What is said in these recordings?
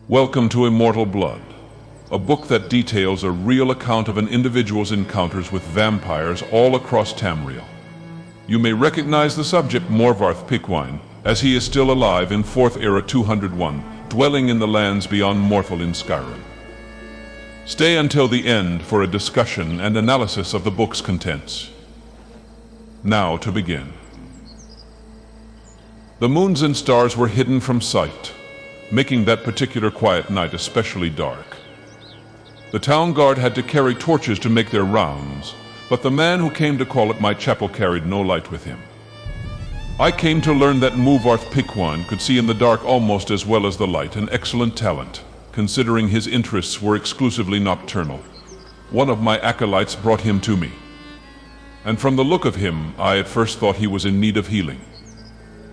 Welcome to Immortal Blood, a book that details a real account of an individual's encounters with vampires all across Tamriel. You may recognize the subject Movarth Piquine, as he is still alive in 4th Era 201, dwelling in the lands beyond Morthal in Skyrim. Stay until the end for a discussion and analysis of the book's contents. Now to begin. The moons and stars were hidden from sight, making that particular quiet night especially dark. The town guard had to carry torches to make their rounds, but the man who came to call at my chapel carried no light with him. I came to learn that Movarth Piquine could see in the dark almost as well as the light, an excellent talent, considering his interests were exclusively nocturnal. One of my acolytes brought him to me, and from the look of him, I at first thought he was in need of healing.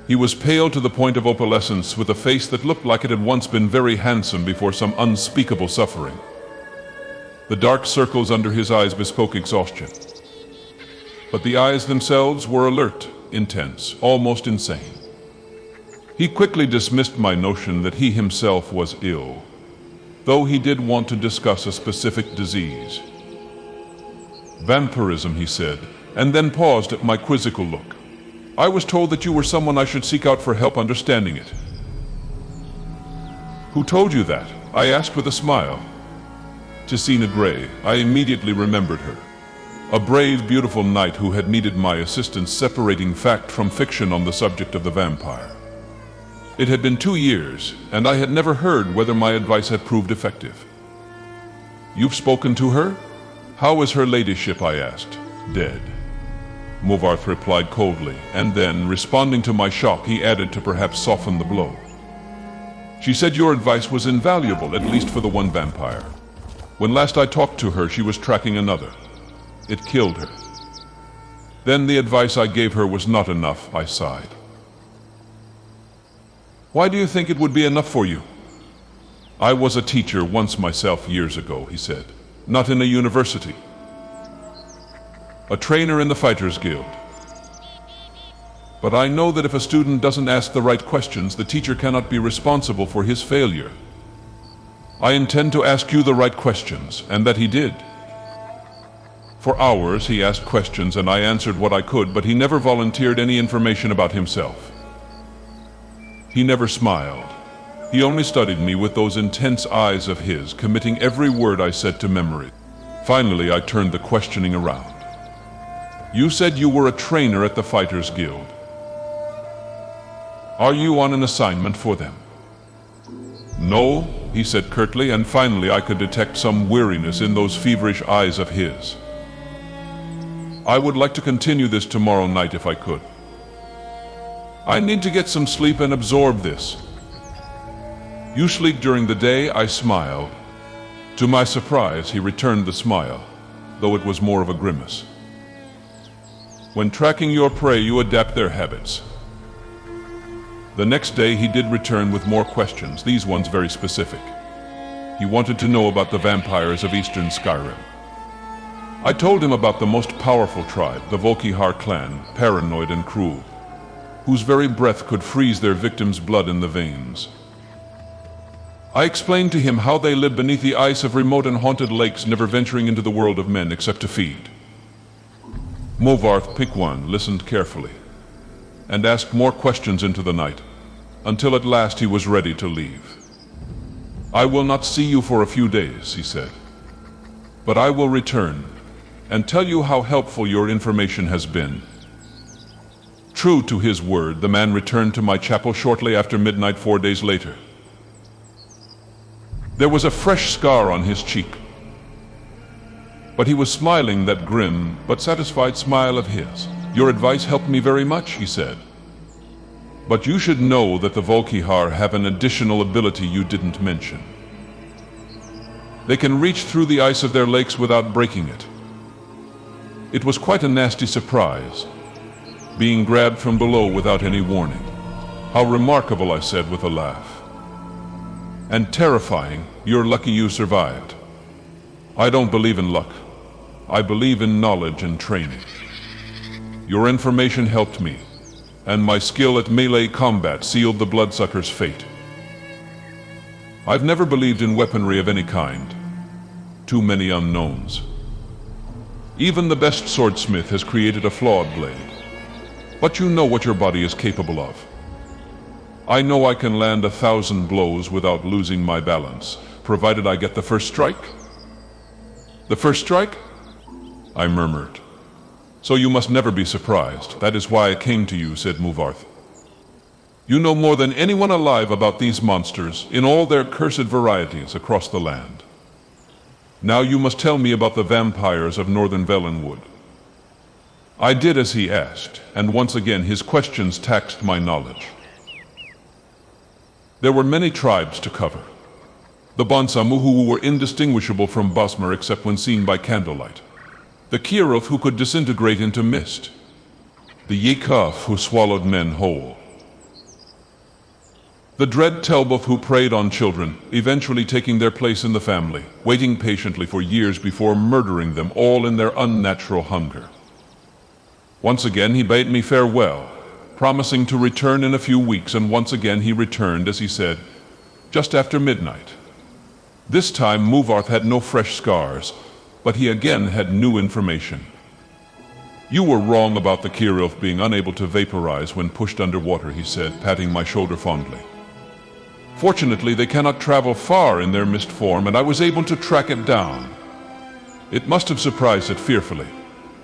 He was pale to the point of opalescence, with a face that looked like it had once been very handsome before some unspeakable suffering. The dark circles under his eyes bespoke exhaustion. But the eyes themselves were alert, intense, almost insane. He quickly dismissed my notion that he himself was ill, though he did want to discuss a specific disease. Vampirism, he said, and then paused at my quizzical look. I was told that you were someone I should seek out for help understanding it. Who told you that? I asked with a smile. Ticina Gray. I immediately remembered her. A brave, beautiful knight who had needed my assistance separating fact from fiction on the subject of the vampire. It had been 2 years, and I had never heard whether my advice had proved effective. You've spoken to her? How is her ladyship? I asked. Dead. Movarth replied coldly, and then, responding to my shock, he added to perhaps soften the blow. She said your advice was invaluable, at least for the one vampire. When last I talked to her, she was tracking another. It killed her. Then the advice I gave her was not enough, I sighed. Why do you think it would be enough for you? I was a teacher once myself years ago, he said. Not in a university. A trainer in the Fighters Guild. But I know that if a student doesn't ask the right questions, the teacher cannot be responsible for his failure. I intend to ask you the right questions, and that he did. For hours he asked questions and I answered what I could, but he never volunteered any information about himself. He never smiled. He only studied me with those intense eyes of his, committing every word I said to memory. Finally, I turned the questioning around. You said you were a trainer at the Fighters Guild. Are you on an assignment for them? No, he said curtly, and finally I could detect some weariness in those feverish eyes of his. I would like to continue this tomorrow night if I could. I need to get some sleep and absorb this. You sleep during the day, I smiled. To my surprise, he returned the smile, though it was more of a grimace. When tracking your prey, you adapt their habits. The next day, he did return with more questions, these ones very specific. He wanted to know about the vampires of Eastern Skyrim. I told him about the most powerful tribe, the Volkihar clan, paranoid and cruel, whose very breath could freeze their victims' blood in the veins. I explained to him how they live beneath the ice of remote and haunted lakes, never venturing into the world of men except to feed. Movarth Piquine listened carefully and asked more questions into the night, until at last he was ready to leave. I will not see you for a few days, he said, but I will return and tell you how helpful your information has been. True to his word, the man returned to my chapel shortly after midnight 4 days later. There was a fresh scar on his cheek, but he was smiling that grim but satisfied smile of his. Your advice helped me very much, he said. But you should know that the Volkihar have an additional ability you didn't mention. They can reach through the ice of their lakes without breaking it. It was quite a nasty surprise, being grabbed from below without any warning. How remarkable, I said with a laugh. And terrifying. You're lucky you survived. I don't believe in luck. I believe in knowledge and training. Your information helped me, and my skill at melee combat sealed the bloodsucker's fate. I've never believed in weaponry of any kind. Too many unknowns. Even the best swordsmith has created a flawed blade. But you know what your body is capable of. I know I can land 1,000 blows without losing my balance, provided I get the first strike. The first strike? I murmured. So you must never be surprised. That is why I came to you, said Movarth. You know more than anyone alive about these monsters, in all their cursed varieties across the land. Now you must tell me about the vampires of northern Velenwood. I did as he asked, and once again his questions taxed my knowledge. There were many tribes to cover. The Bonsamu, who were indistinguishable from Bosmer except when seen by candlelight. The Kirov, who could disintegrate into mist. The Yekaf, who swallowed men whole. The dread Telboth, who preyed on children, eventually taking their place in the family, waiting patiently for years before murdering them all in their unnatural hunger. Once again he bade me farewell, promising to return in a few weeks, and once again he returned, as he said, just after midnight. This time Movarth had no fresh scars, but he again had new information. You were wrong about the Kirov being unable to vaporize when pushed underwater, he said, patting my shoulder fondly. Fortunately, they cannot travel far in their mist form, and I was able to track it down. It must have surprised it fearfully.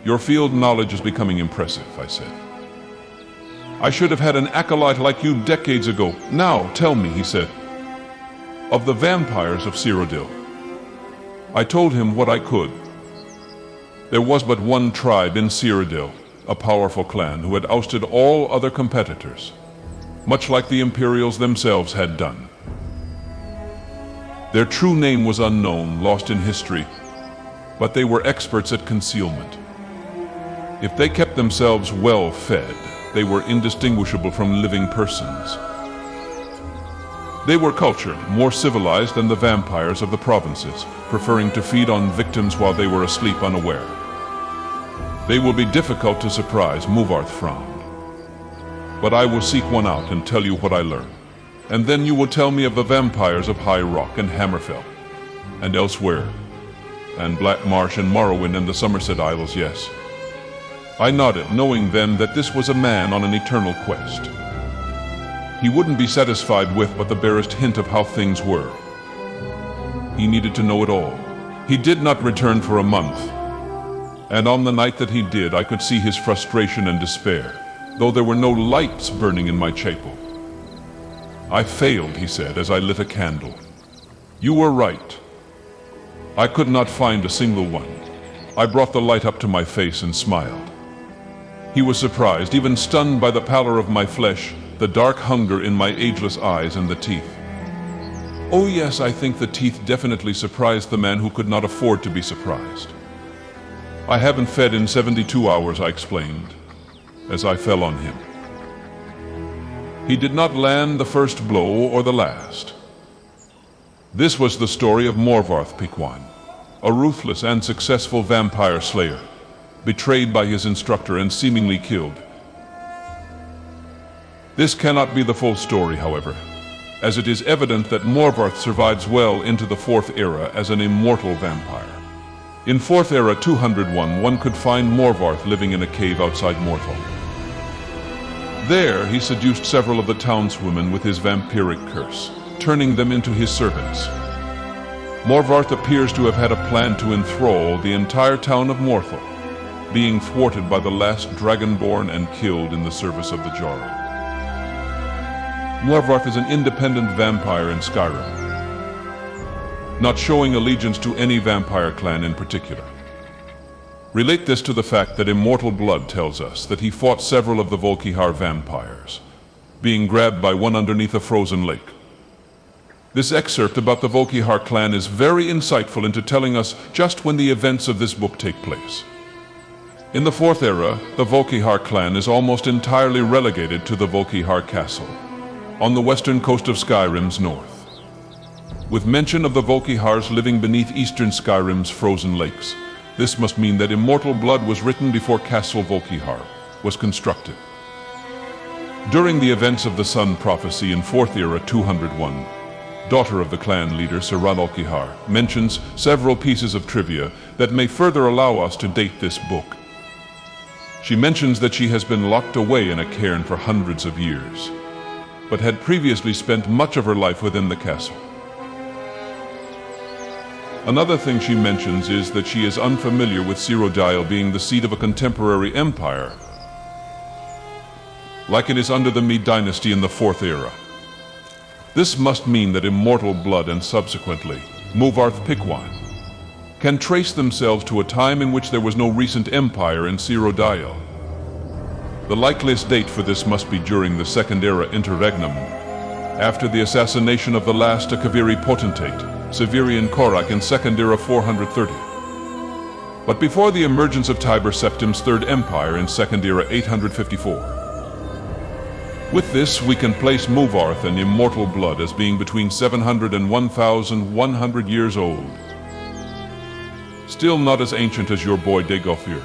Your field knowledge is becoming impressive, I said. I should have had an acolyte like you decades ago. Now, tell me, he said, of the vampires of Cyrodiil. I told him what I could. There was but one tribe in Cyrodiil, a powerful clan who had ousted all other competitors, much like the Imperials themselves had done. Their true name was unknown, lost in history, but they were experts at concealment. If they kept themselves well fed, they were indistinguishable from living persons. They were cultured, more civilized than the vampires of the provinces, preferring to feed on victims while they were asleep unaware. They will be difficult to surprise, Movarth frowned. But I will seek one out and tell you what I learn. And then you will tell me of the vampires of High Rock and Hammerfell, and elsewhere, and Black Marsh and Morrowind and the Somerset Isles, yes. I nodded, knowing then that this was a man on an eternal quest. He wouldn't be satisfied with but the barest hint of how things were. He needed to know it all. He did not return for a month, and on the night that he did, I could see his frustration and despair, though there were no lights burning in my chapel. I failed, he said, as I lit a candle. You were right. I could not find a single one. I brought the light up to my face and smiled. He was surprised, even stunned by the pallor of my flesh, the dark hunger in my ageless eyes, and the teeth. Oh yes, I think the teeth definitely surprised the man who could not afford to be surprised. I haven't fed in 72 hours, I explained, as I fell on him. He did not land the first blow or the last. This was the story of Movarth Piquine, a ruthless and successful vampire slayer, betrayed by his instructor and seemingly killed. This cannot be the full story, however, as it is evident that Movarth survives well into the 4th era as an immortal vampire. In 4th era 201, one could find Movarth living in a cave outside Morthal. There, he seduced several of the townswomen with his vampiric curse, turning them into his servants. Movarth appears to have had a plan to enthrall the entire town of Morthal, being thwarted by the last dragonborn and killed in the service of the Jarl. Movarth is an independent vampire in Skyrim, not showing allegiance to any vampire clan in particular. Relate this to the fact that Immortal Blood tells us that he fought several of the Volkihar vampires, being grabbed by one underneath a frozen lake. This excerpt about the Volkihar clan is very insightful into telling us just when the events of this book take place. In the 4th era, the Volkihar clan is almost entirely relegated to the Volkihar castle, on the western coast of Skyrim's north. With mention of the Volkihars living beneath eastern Skyrim's frozen lakes, this must mean that Immortal Blood was written before Castle Volkihar was constructed. During the events of the Sun prophecy in 4th era 201, daughter of the clan leader Sir Kihar, mentions several pieces of trivia that may further allow us to date this book. She mentions that she has been locked away in a cairn for hundreds of years, but had previously spent much of her life within the castle. Another thing she mentions is that she is unfamiliar with Cyrodiil being the seat of a contemporary empire, like it is under the Mede dynasty in the 4th era. This must mean that Immortal Blood and subsequently Movarth Piquine can trace themselves to a time in which there was no recent empire in Cyrodiil. The likeliest date for this must be during the 2nd era interregnum, after the assassination of the last Akaviri potentate, Severian Korak, in 2nd era 430. But before the emergence of Tiber Septim's 3rd empire in 2nd era 854. With this, we can place Movarth and Immortal Blood as being between 700 and 1,100 years old. Still not as ancient as your boy Dagoth Ur.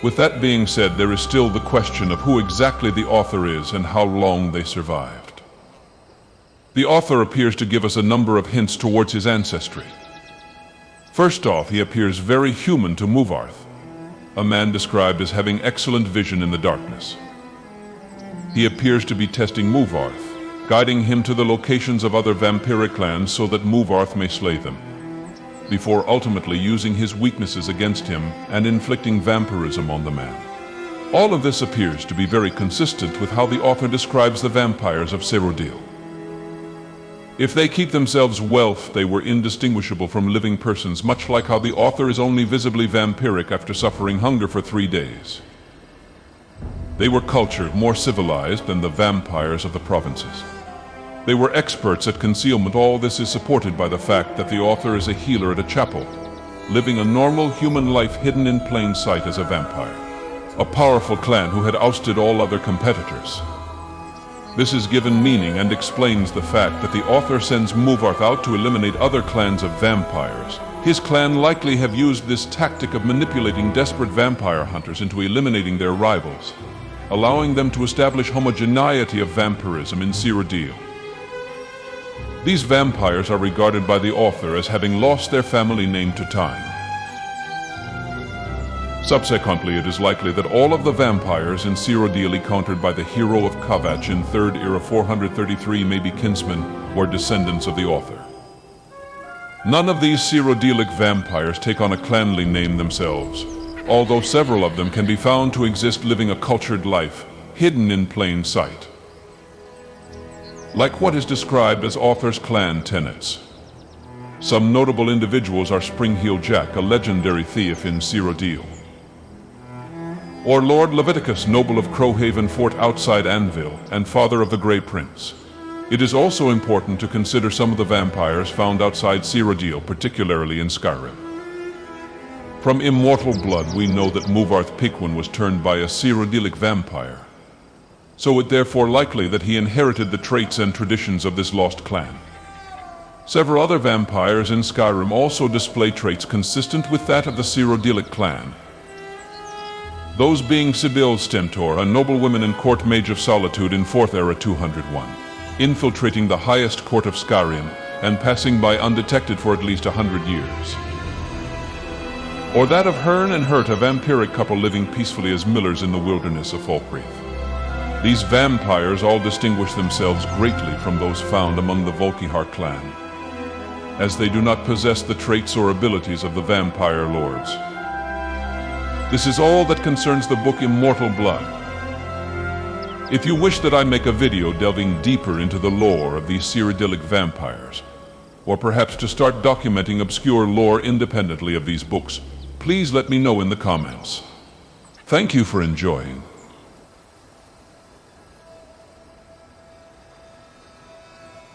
With that being said, there is still the question of who exactly the author is and how long they survived. The author appears to give us a number of hints towards his ancestry. First off, he appears very human to Movarth, a man described as having excellent vision in the darkness. He appears to be testing Movarth, guiding him to the locations of other vampiric clans so that Movarth may slay them, before ultimately using his weaknesses against him and inflicting vampirism on the man. All of this appears to be very consistent with how the author describes the vampires of Cyrodiil. If they keep themselves wealth, they were indistinguishable from living persons, much like how the author is only visibly vampiric after suffering hunger for 3 days. They were cultured, more civilized than the vampires of the provinces. They were experts at concealment. All this is supported by the fact that the author is a healer at a chapel, living a normal human life hidden in plain sight as a vampire. A powerful clan who had ousted all other competitors. This is given meaning and explains the fact that the author sends Movarth out to eliminate other clans of vampires. His clan likely have used this tactic of manipulating desperate vampire hunters into eliminating their rivals, allowing them to establish homogeneity of vampirism in Cyrodiil. These vampires are regarded by the author as having lost their family name to time. Subsequently, it is likely that all of the vampires in Cyrodiil encountered by the hero of Kavach in 3rd era 433 may be kinsmen or descendants of the author. None of these Cyrodiilic vampires take on a clanly name themselves, although several of them can be found to exist living a cultured life, hidden in plain sight, like what is described as author's clan tenets. Some notable individuals are Springheel Jack, a legendary thief in Cyrodiil, or Lord Leviticus, noble of Crowhaven Fort outside Anvil, and father of the Grey Prince. It is also important to consider some of the vampires found outside Cyrodiil, particularly in Skyrim. From Immortal Blood, we know that Movarth Piquine was turned by a Cyrodiilic vampire, so it therefore likely that he inherited the traits and traditions of this lost clan. Several other vampires in Skyrim also display traits consistent with that of the Cyrodiilic clan, those being Sibyl Stentor, a noblewoman and court mage of solitude in 4th era 201, infiltrating the highest court of Skyrim and passing by undetected for at least 100 years. Or that of Hern and Hurt, a vampiric couple living peacefully as millers in the wilderness of Falkreath. These vampires all distinguish themselves greatly from those found among the Volkihar clan, as they do not possess the traits or abilities of the vampire lords. This is all that concerns the book Immortal Blood. If you wish that I make a video delving deeper into the lore of these Cyrodiilic vampires, or perhaps to start documenting obscure lore independently of these books, please let me know in the comments. Thank you for enjoying.